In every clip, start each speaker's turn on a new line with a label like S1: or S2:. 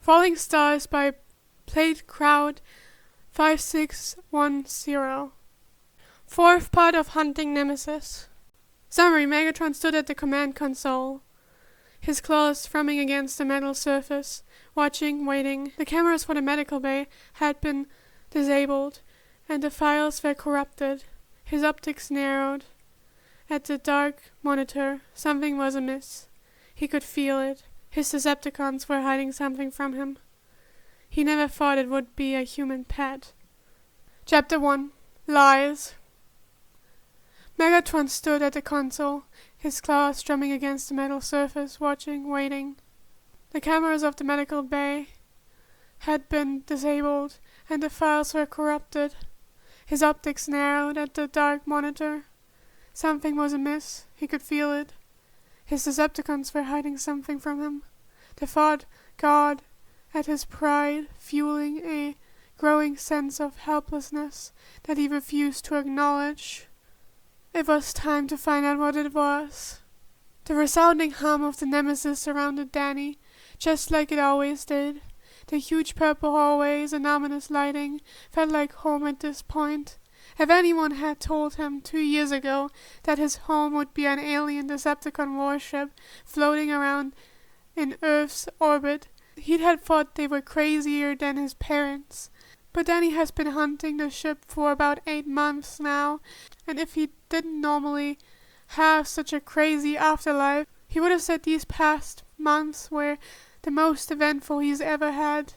S1: Falling Stars by Plate Crowd 5610. Fourth part of Hunting Nemesis. Summary: Megatron stood at the command console, his claws thrumming against the metal surface, watching, waiting. The cameras for the medical bay had been disabled, and the files were corrupted. His optics narrowed. At the dark monitor, something was amiss. He could feel it. His Decepticons were hiding something from him. He never thought it would be a human pet. Chapter 1. Lies. Megatron stood at the console, his claws drumming against the metal surface, watching, waiting. The cameras of the medical bay had been disabled, and the files were corrupted. His optics narrowed at the dark monitor. Something was amiss. He could feel it. His Decepticons were hiding something from him. The thought gnawed at his pride, fueling a growing sense of helplessness that he refused to acknowledge. It was time to find out what it was. The resounding hum of the Nemesis surrounded Danny, just like it always did. The huge purple hallways and ominous lighting felt like home at this point. If anyone had told him 2 years ago that his home would be an alien Decepticon warship floating around in Earth's orbit, he'd have thought they were crazier than his parents. But Danny has been hunting the ship for about 8 months now, and if he didn't normally have such a crazy afterlife, he would have said these past months were the most eventful he's ever had.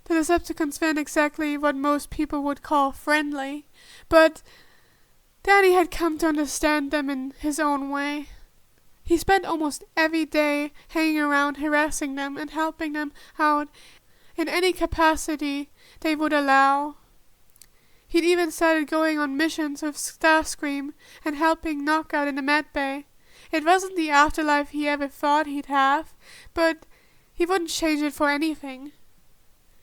S1: The Decepticons weren't exactly what most people would call friendly, but Danny had come to understand them in his own way. He spent almost every day hanging around, harassing them and helping them out in any capacity they would allow. He'd even started going on missions with Starscream and helping Knockout in the med bay. It wasn't the afterlife he ever thought he'd have, but he wouldn't change it for anything.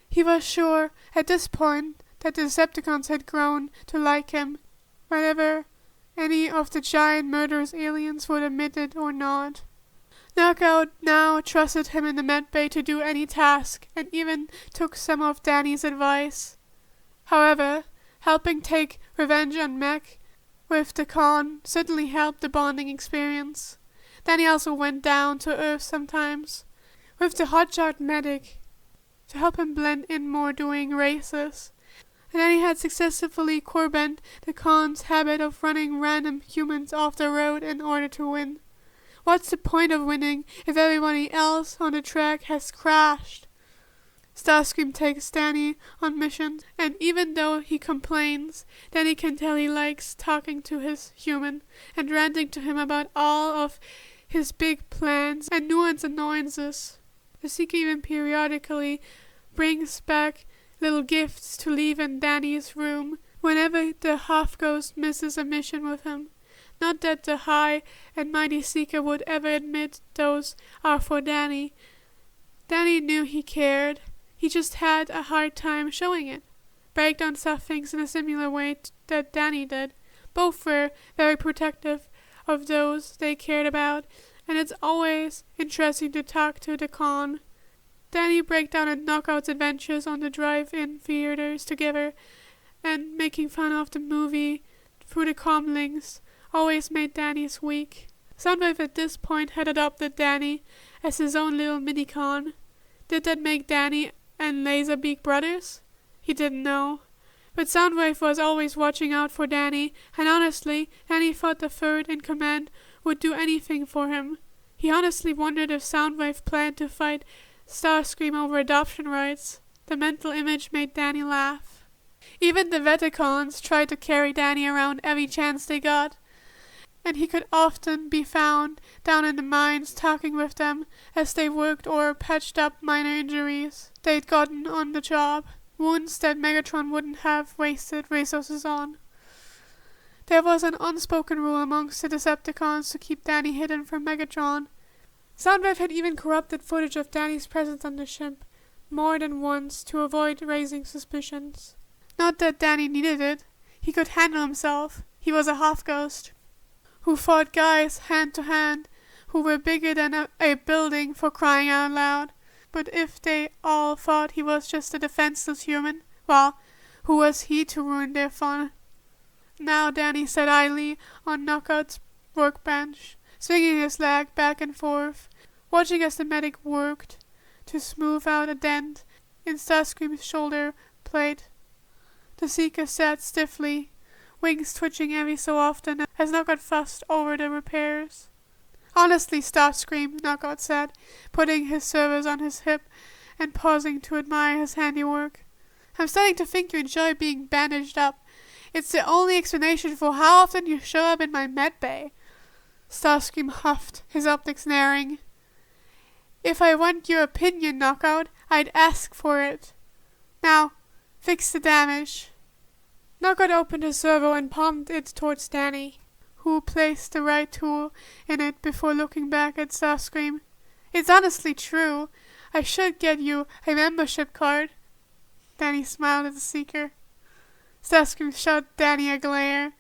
S1: He was sure at this point that the Decepticons had grown to like him, whether any of the giant murderous aliens would admit it or not. Knockout now trusted him in the med bay to do any task, and even took some of Danny's advice. However, helping take revenge on Mech with the con certainly helped the bonding experience. Danny also went down to Earth sometimes with the hotshot medic to help him blend in more doing races, and then he had successfully curbed the con's habit of running random humans off the road in order to win. What's the point of winning if everybody else on the track has crashed? Starscream takes Danny on missions, and even though he complains, Danny can tell he likes talking to his human and ranting to him about all of his big plans and nuanced annoyances. The Seeker even periodically brings back little gifts to leave in Danny's room whenever the half-ghost misses a mission with him. Not that the high and mighty Seeker would ever admit those are for Danny. Danny knew he cared. He just had a hard time showing it. Breakdown saw things in a similar way that Danny did. Both were very protective of those they cared about, and it's always interesting to talk to the con. Danny, Breakdown, and Knockout's adventures on the drive-in theaters together, and making fun of the movie through the comlinks, always made Danny's week. Soundwave at this point had adopted Danny as his own little mini-con. Did that make Danny and Laserbeak brothers? He didn't know. But Soundwave was always watching out for Danny, and honestly, Danny thought the third in command would do anything for him. He honestly wondered if Soundwave planned to fight Starscream over adoption rights. The mental image made Danny laugh. Even the Veticons tried to carry Danny around every chance they got, and he could often be found down in the mines talking with them as they worked or patched up minor injuries they'd gotten on the job, wounds that Megatron wouldn't have wasted resources on. There was an unspoken rule amongst the Decepticons to keep Danny hidden from Megatron. Soundwave had even corrupted footage of Danny's presence on the ship more than once to avoid raising suspicions. Not that Danny needed it. He could handle himself. He was a half-ghost who fought guys hand to hand who were bigger than a building, for crying out loud. But if they all thought he was just a defenseless human, well, who was he to ruin their fun? Now Danny sat idly on Knockout's workbench, swinging his leg back and forth, watching as the medic worked to smooth out a dent in Starscream's shoulder plate. The Seeker sat stiffly, wings twitching every so often as Knockout fussed over the repairs. Honestly, Starscream, Knockout said, putting his servers on his hip and pausing to admire his handiwork. I'm starting to think you enjoy being bandaged up. It's the only explanation for how often you show up in my medbay. Starscream huffed, his optics narrowing. If I want your opinion, Knockout, I'd ask for it. Now, fix the damage. Knockout opened his servo and palmed it towards Danny, who placed the right tool in it before looking back at Starscream. It's honestly true. I should get you a membership card. Danny smiled at the Seeker. Starscream shot Danny a glare,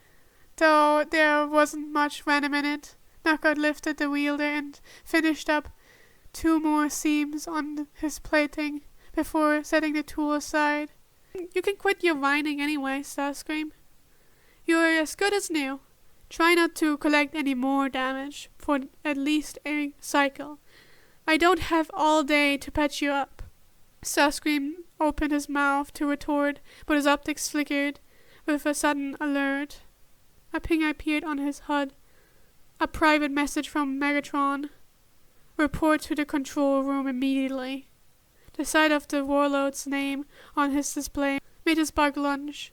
S1: though there wasn't much venom in it. Knockout lifted the wielder and finished up 2 more seams on his plating before setting the tool aside. You can quit your whining anyway, Starscream. You're as good as new. Try not to collect any more damage for at least a cycle. I don't have all day to patch you up. Starscream opened his mouth to retort, but his optics flickered with a sudden alert. A ping appeared on his HUD. A private message from Megatron. Report to the control room immediately. The sight of the warlord's name on his display made his bug lunge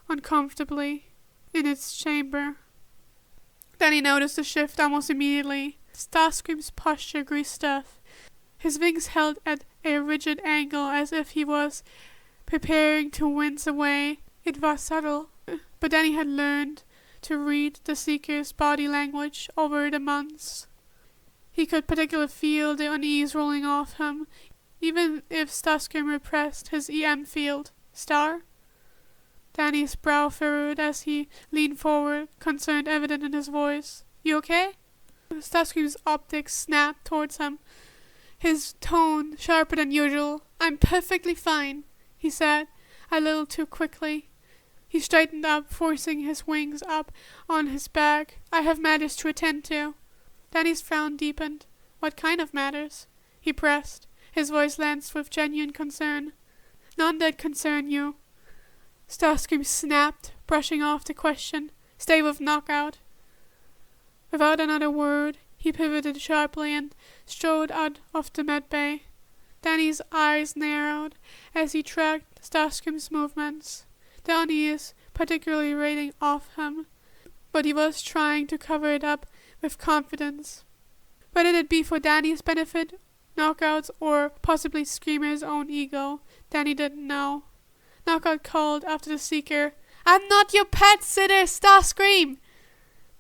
S1: uncomfortably in its chamber. Then he noticed a shift almost immediately. Starscream's posture grew stiff. His wings held at a rigid angle as if he was preparing to wince away. It was subtle, but then he had learned to read the Seeker's body language over the months. He could particularly feel the unease rolling off him, even if Starscream repressed his EM field. Star? Danny's brow furrowed as he leaned forward, concern evident in his voice. You okay? Starscream's optics snapped towards him, his tone sharper than usual. I'm perfectly fine, he said, a little too quickly. He straightened up, forcing his wings up on his back. I have matters to attend to. Danny's frown deepened. What kind of matters? He pressed, his voice lanced with genuine concern. None that concern you. Starscream snapped, brushing off the question. Stay with Knockout. Without another word, he pivoted sharply and strode out of the medbay. Danny's eyes narrowed as he tracked Starscream's movements, the unease particularly radiating off him, but he was trying to cover it up with confidence. Whether it be for Danny's benefit, Knockout's, or possibly Screamer's own ego, Danny didn't know. Knockout called after the Seeker, I'm not your pet sitter, Starscream!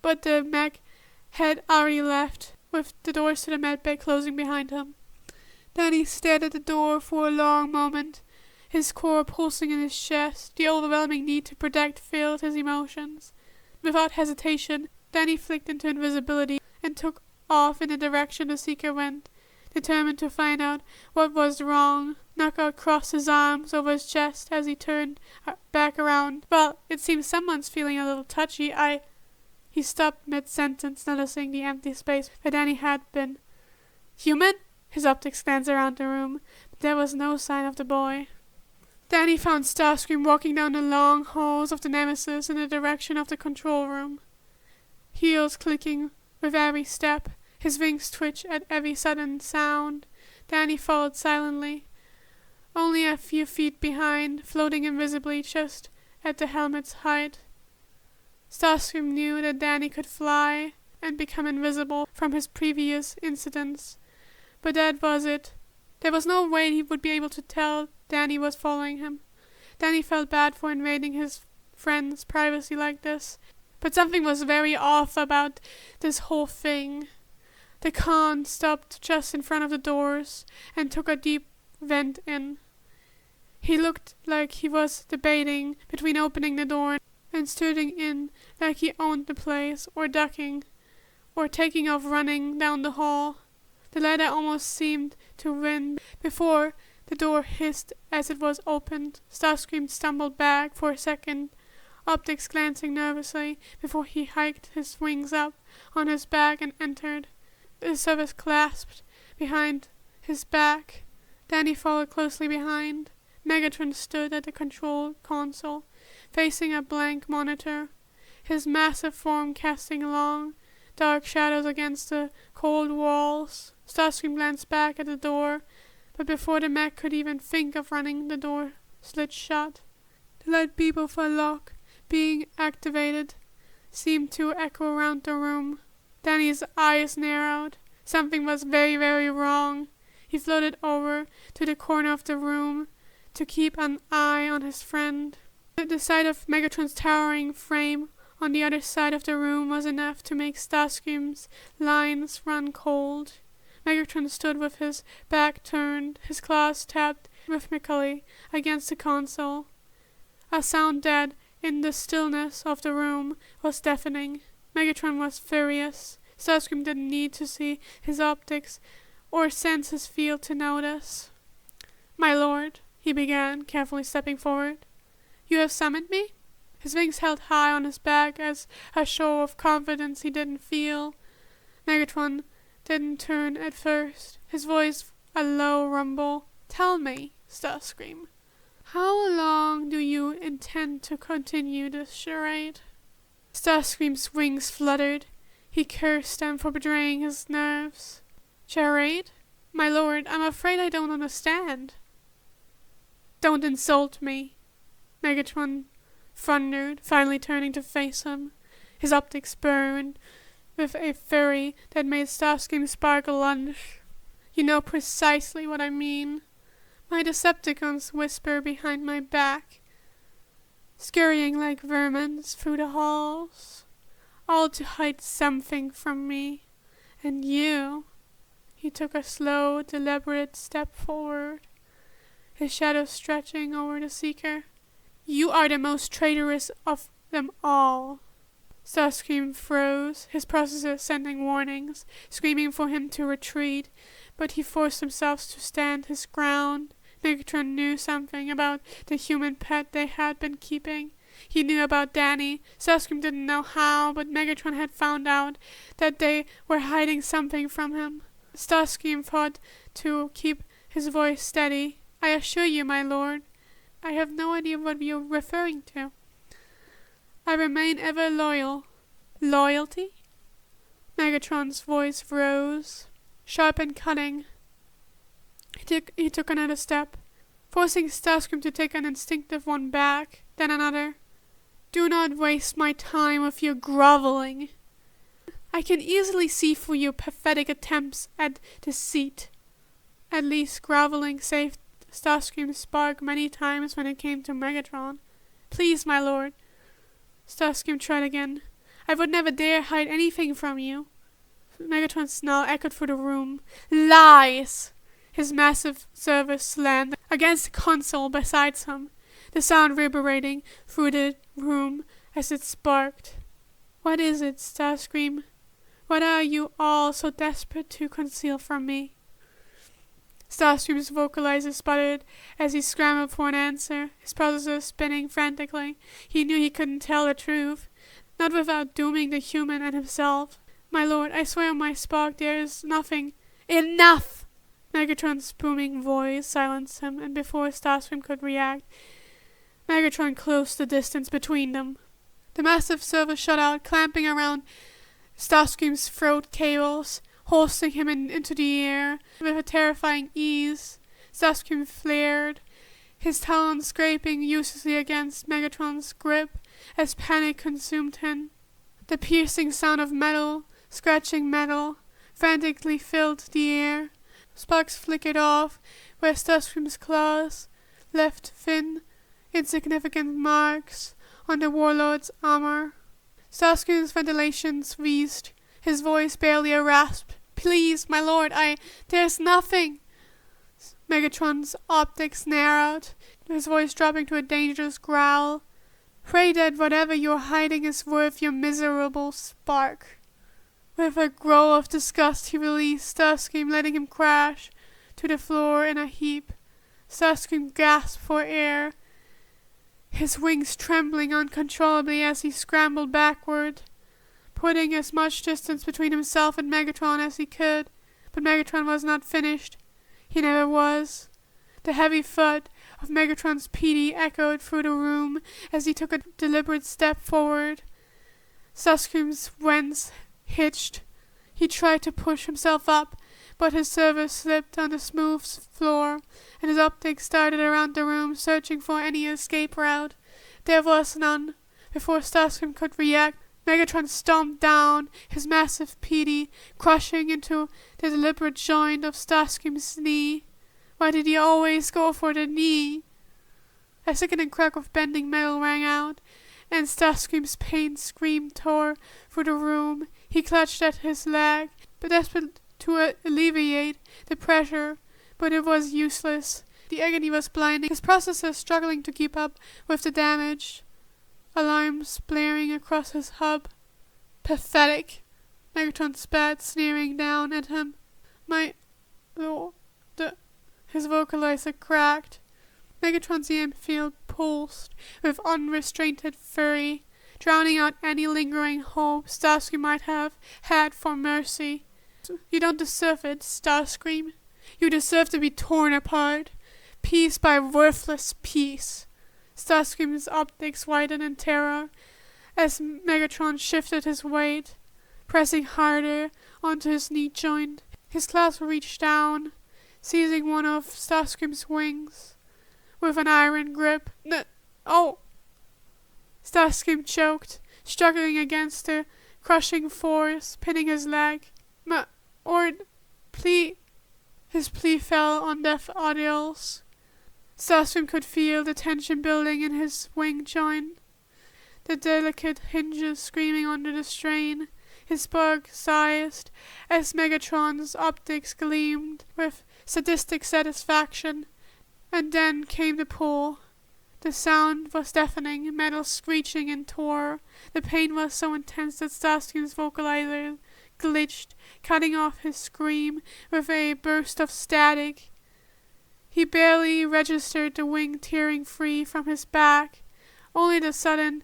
S1: But the mech had already left, with the doors to the medbay closing behind him. Danny stared at the door for a long moment, his core pulsing in his chest. The overwhelming need to protect filled his emotions. Without hesitation, Danny flicked into invisibility and took off in the direction the Seeker went, determined to find out what was wrong. Knockout crossed his arms over his chest as he turned back around. Well, it seems someone's feeling a little touchy. He stopped mid-sentence, noticing the empty space where Danny had been. Human? His optics glanced around the room, but there was no sign of the boy. Danny found Starscream walking down the long halls of the Nemesis in the direction of the control room. Heels clicking with every step, his wings twitched at every sudden sound. Danny followed silently, only a few feet behind, floating invisibly just at the helmet's height. Starscream knew that Danny could fly and become invisible from his previous incidents, but that was it. There was no way he would be able to tell Danny was following him. Danny felt bad for invading his friend's privacy like this, but something was very off about this whole thing. The Khan stopped just in front of the doors and took a deep vent in. He looked like he was debating between opening the door and strutting in like he owned the place, or ducking, or taking off running down the hall. The ladder almost seemed to win before the door hissed as it was opened. Starscream stumbled back for a second, Optics glancing nervously before he hiked his wings up on his back and entered. The service clasped behind his back. Danny followed closely behind. Megatron stood at the control console, facing a blank monitor, his massive form casting long, dark shadows against the cold walls. Starscream glanced back at the door, but before the mech could even think of running, the door slid shut. The light beep of a lock being activated seemed to echo around the room. Danny's eyes narrowed. Something was very, very wrong. He floated over to the corner of the room to keep an eye on his friend. The sight of Megatron's towering frame on the other side of the room was enough to make Starscream's lines run cold. Megatron stood with his back turned, his claws tapped rhythmically against the console. A sound that, in the stillness of the room, was deafening. Megatron was furious. Starscream didn't need to see his optics or sense his field to notice. "My lord," he began, carefully stepping forward, "you have summoned me?" His wings held high on his back as a show of confidence he didn't feel. Megatron didn't turn at first, his voice a low rumble. "Tell me, Starscream, how long do you intend to continue this charade?" Starscream's wings fluttered. He cursed them for betraying his nerves. "Charade? My lord, I'm afraid I don't understand." "Don't insult me," Megatron thundered, finally turning to face him. His optics burned with a fury that made Starscream sparkle lunge. "You know precisely what I mean. My Decepticons whisper behind my back, scurrying like vermin through the halls, all to hide something from me. And you—" He took a slow, deliberate step forward, his shadow stretching over the Seeker. "You are the most traitorous of them all." Starscream froze, his processor sending warnings, screaming for him to retreat, but he forced himself to stand his ground. Megatron knew something about the human pet they had been keeping. He knew about Danny. Starscream didn't know how, but Megatron had found out that they were hiding something from him. Starscream fought to keep his voice steady. "I assure you, my lord, I have no idea what you're referring to. I remain ever loyal." "Loyalty?" Megatron's voice rose, sharp and cutting. He took another step, forcing Starscream to take an instinctive one back, then another. "Do not waste my time with your groveling. I can easily see through your pathetic attempts at deceit." At least groveling saved Starscream's spark many times when it came to Megatron. "Please, my lord." Starscream tried again. "I would never dare hide anything from you." Megatron's snarl echoed through the room. "Lies!" His massive server slammed against the console beside him, the sound reverberating through the room as it sparked. "What is it, Starscream? What are you all so desperate to conceal from me?" Starscream's vocalizer sputtered as he scrambled for an answer, his processor spinning frantically. He knew he couldn't tell the truth, not without dooming the human and himself. "My lord, I swear on my spark there is nothing." "Enough!" Megatron's booming voice silenced him, and before Starscream could react, Megatron closed the distance between them. The massive server shot out, clamping around Starscream's throat cables, hoisting him into the air with a terrifying ease. Starscream flared, his talons scraping uselessly against Megatron's grip as panic consumed him. The piercing sound of metal scratching metal frantically filled the air. Sparks flickered off where Starscream's claws left thin, insignificant marks on the warlord's armor. Starscream's ventilations wheezed, his voice barely a rasp. "Please, my lord, there's nothing." Megatron's optics narrowed, his voice dropping to a dangerous growl. "Pray that whatever you're hiding is worth your miserable spark." With a growl of disgust, he released Starscream, letting him crash to the floor in a heap. Starscream gasped for air, his wings trembling uncontrollably as he scrambled backward, putting as much distance between himself and Megatron as he could. But Megatron was not finished. He never was. The heavy thud of Megatron's PD echoed through the room as he took a deliberate step forward. Starscream's wings hitched. He tried to push himself up, but his servo slipped on the smooth floor, and his optics darted around the room, searching for any escape route. There was none. Before Starscream could react, Megatron stomped down, his massive PD crushing into the deliberate joint of Starscream's knee. Why did he always go for the knee? A sickening crack of bending metal rang out, and Starscream's pain scream tore through the room. He clutched at his leg, desperate to alleviate the pressure, but it was useless. The agony was blinding, his processor struggling to keep up with the damage. Alarms blaring across his hub. Pathetic. Megatron spat, sneering down at him. My lord. His vocalizer cracked. Megatron's EM field pulsed with unrestrained fury, drowning out any lingering hope Starscream might have had for mercy. You don't deserve it, Starscream. You deserve to be torn apart, piece by worthless piece. Starscream's optics widened in terror as Megatron shifted his weight, pressing harder onto his knee joint. His claws reached down, seizing one of Starscream's wings with an iron grip. Oh! Starscream choked, struggling against the crushing force, pinning his leg. Please. His plea fell on deaf audibles. Starscream could feel the tension building in his wing joint, the delicate hinges screaming under the strain. His bug sized as Megatron's optics gleamed with sadistic satisfaction. And then came the pull. The sound was deafening, metal screeching and tore. The pain was so intense that Starscream's vocalizer glitched, cutting off his scream with a burst of static. He barely registered the wing tearing free from his back, only the sudden,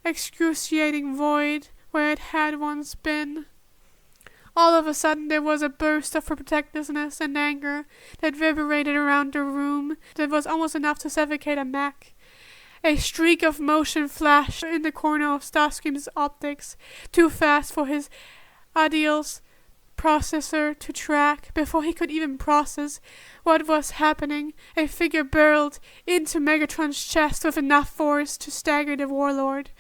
S1: excruciating void where it had once been. All of a sudden there was a burst of protectiveness and anger that vibrated around the room that was almost enough to suffocate a mech. A streak of motion flashed in the corner of Starscream's optics, too fast for his Ideal's processor to track. Before he could even process what was happening, a figure barreled into Megatron's chest with enough force to stagger the warlord.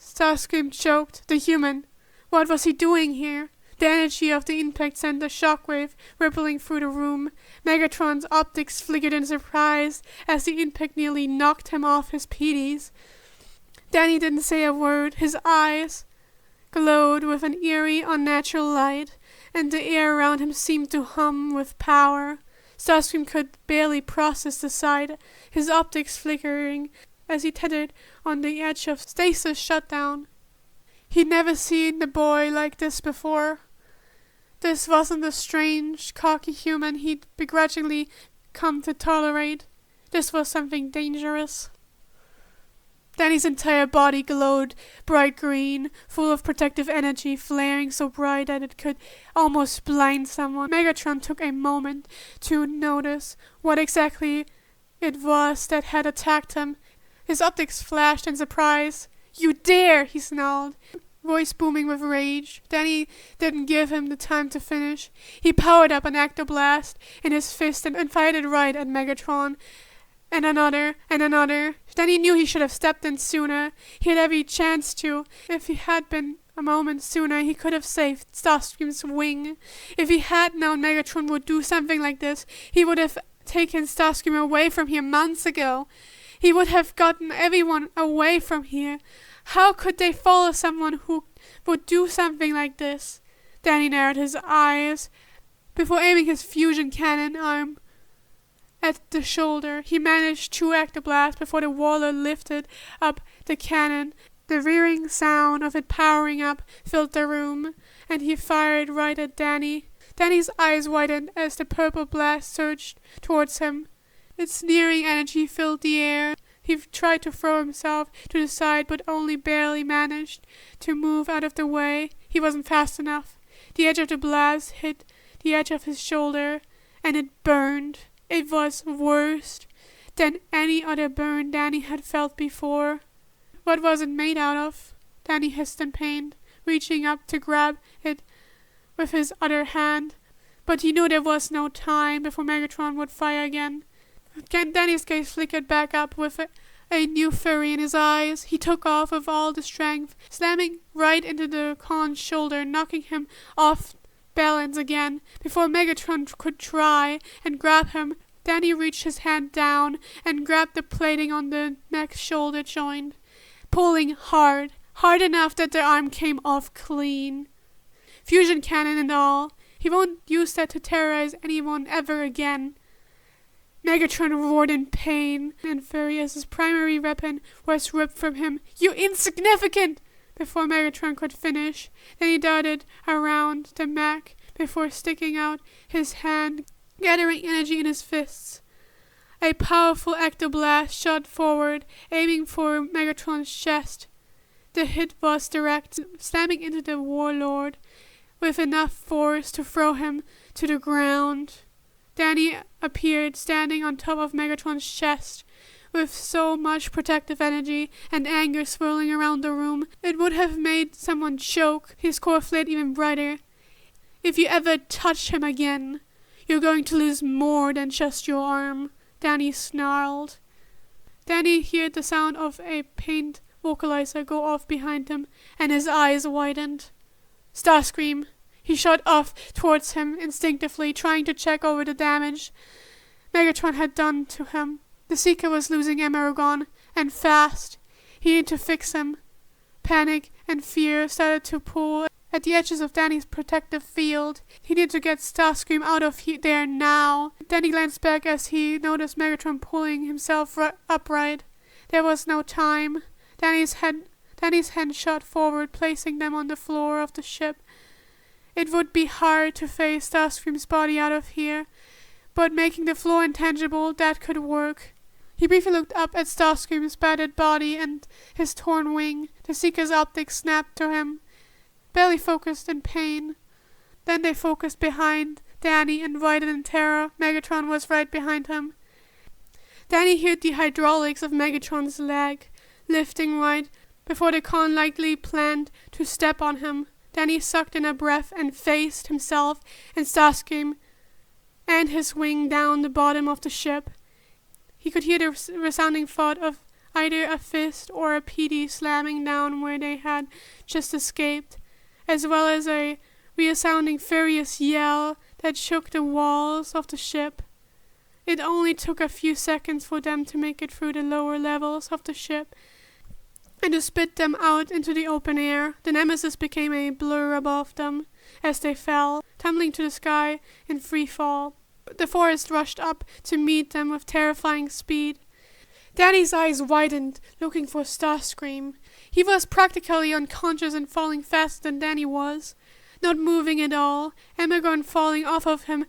S1: Starscream choked. The human. What was he doing here? The energy of the impact sent a shockwave rippling through the room. Megatron's optics flickered in surprise as the impact nearly knocked him off his PDs. Danny didn't say a word. His eyes glowed with an eerie, unnatural light, and the air around him seemed to hum with power. Starscream could barely process the sight, his optics flickering as he teetered on the edge of stasis shutdown. He'd never seen the boy like this before. This wasn't the strange, cocky human he'd begrudgingly come to tolerate. This was something dangerous. Danny's entire body glowed bright green, full of protective energy, flaring so bright that it could almost blind someone. Megatron took a moment to notice what exactly it was that had attacked him. His optics flashed in surprise. "You dare!" he snarled, voice booming with rage. Danny didn't give him the time to finish. He powered up an ectoblast in his fist and fired it right at Megatron. And another, and another. Danny knew he should have stepped in sooner. He had every chance to. If he had been a moment sooner, he could have saved Starscream's wing. If he had known Megatron would do something like this, he would have taken Starscream away from here months ago. He would have gotten everyone away from here. How could they follow someone who would do something like this? Danny narrowed his eyes before aiming his fusion cannon arm at the shoulder. He managed 2 ectoblasts before the warlord lifted up the cannon. The rearing sound of it powering up filled the room, and he fired right at Danny. Danny's eyes widened as the purple blast surged towards him. Its sneering energy filled the air. He tried to throw himself to the side, but only barely managed to move out of the way. He wasn't fast enough. The edge of the blast hit the edge of his shoulder, and it burned. It was worse than any other burn Danny had felt before. What was it made out of? Danny hissed in pain, reaching up to grab it with his other hand. But he knew there was no time before Megatron would fire again. Danny's gaze flickered back up with a new fury in his eyes. He took off with all the strength, slamming right into the Khan's shoulder, knocking him off balance again. Before Megatron could try and grab him, Danny reached his hand down and grabbed the plating on the mech's shoulder joint, pulling hard enough that the arm came off clean. Fusion cannon and all. He won't use that to terrorize anyone ever again. Megatron roared in pain and fury as his primary weapon was ripped from him. "You insignificant!" Before Megatron could finish, then he darted around the mech before sticking out his hand, gathering energy in his fists. A powerful ectoblast shot forward, aiming for Megatron's chest. The hit was direct, slamming into the warlord with enough force to throw him to the ground. Danny appeared standing on top of Megatron's chest, with so much protective energy and anger swirling around the room, it would have made someone choke. His core flared even brighter. "If you ever touch him again, you're going to lose more than just your arm," Danny snarled. Danny heard the sound of a paint vocalizer go off behind him, and his eyes widened. Starscream! He shot off towards him instinctively, trying to check over the damage Megatron had done to him. The Seeker was losing Emergon, and fast. He needed to fix him. Panic and fear started to pull at the edges of Danny's protective field. He needed to get Starscream out of there now. Danny glanced back as he noticed Megatron pulling himself upright. There was no time. Danny's hand shot forward, placing them on the floor of the ship. It would be hard to phase Starscream's body out of here, but making the floor intangible, that could work. He briefly looked up at Starscream's battered body and his torn wing. The Seeker's optics snapped to him, barely focused in pain. Then they focused behind Danny and widened in terror. Megatron was right behind him. Danny heard the hydraulics of Megatron's leg lifting right before the Khan likely planned to step on him. Danny sucked in a breath and faced himself and Starscream and his wing down the bottom of the ship. He could hear the resounding thud of either a fist or a PD slamming down where they had just escaped, as well as a resounding furious yell that shook the walls of the ship. It only took a few seconds for them to make it through the lower levels of the ship and to spit them out into the open air. The Nemesis became a blur above them as they fell, tumbling to the sky in free fall. The forest rushed up to meet them with terrifying speed. Danny's eyes widened, looking for Starscream. He was practically unconscious and falling faster than Danny was, not moving at all, Emergon falling off of him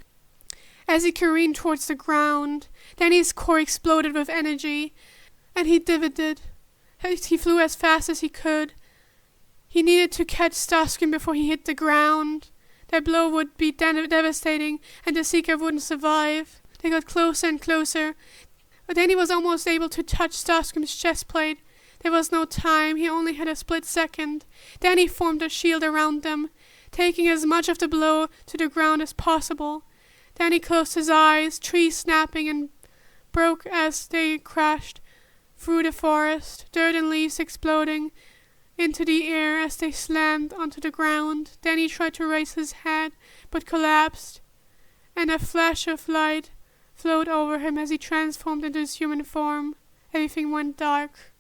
S1: as he careened towards the ground. Danny's core exploded with energy, and he divoted. He flew as fast as he could. He needed to catch Starscream before he hit the ground. That blow would be devastating, and the Seeker wouldn't survive. They got closer and closer. But Danny was almost able to touch Starscream's chest plate. There was no time. He only had a split second. Danny formed a shield around them, taking as much of the blow to the ground as possible. Danny closed his eyes, trees snapping and broke as they crashed through the forest, dirt and leaves exploding into the air as they slammed onto the ground. Danny tried to raise his head, but collapsed, and a flash of light flowed over him as he transformed into his human form. Everything went dark.